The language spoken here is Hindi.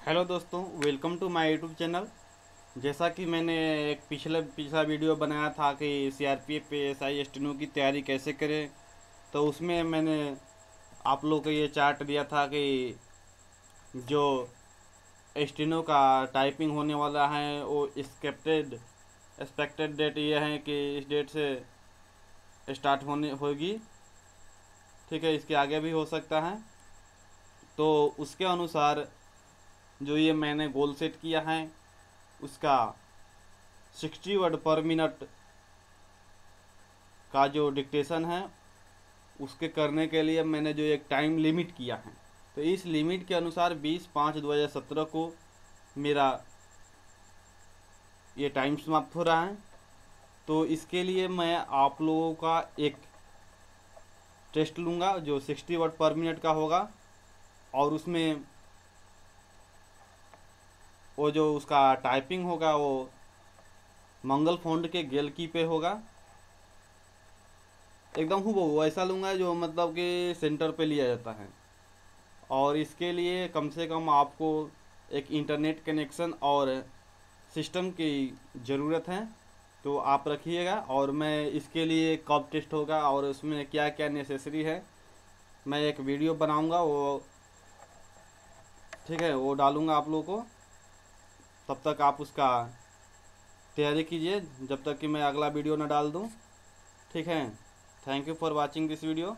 हेलो दोस्तों, welcome to my YouTube channel. जैसा कि मैंने एक पिछला वीडियो बनाया था कि सीआरपीएफ पे एसआई स्टेनो की तैयारी कैसे करें, तो उसमें मैंने आप लोग को ये चार्ट दिया था कि जो स्टेनो का टाइपिंग होने वाला है वो एक्सपेक्टेड डेट ये है कि इस डेट से स्टार्ट होने होगी। ठीक है, इसके आगे भी हो सकता है। तो उसके अनुसार जो ये मैंने गोल सेट किया है उसका 60 वर्ड पर मिनट का जो डिक्टेशन है उसके करने के लिए मैंने जो एक टाइम लिमिट किया है, तो इस लिमिट के अनुसार 20/5/2017 को मेरा ये टाइम समाप्त हो रहा है। तो इसके लिए मैं आप लोगों का एक टेस्ट लूँगा जो 60 वर्ड पर मिनट का होगा, और उसमें वो जो उसका टाइपिंग होगा वो मंगल फॉन्ट के गेल की पे होगा। एकदम हूबहू ऐसा लूँगा जो मतलब कि सेंटर पे लिया जाता है। और इसके लिए कम से कम आपको एक इंटरनेट कनेक्शन और सिस्टम की ज़रूरत है, तो आप रखिएगा। और मैं इसके लिए कब टेस्ट होगा और उसमें क्या क्या नेसेसरी है मैं एक वीडियो बनाऊंगा, वो ठीक है वो डालूंगा आप लोगों को। तब तक आप उसका तैयारी कीजिए जब तक कि मैं अगला वीडियो ना डाल दूं। ठीक है, thank you for watching this video.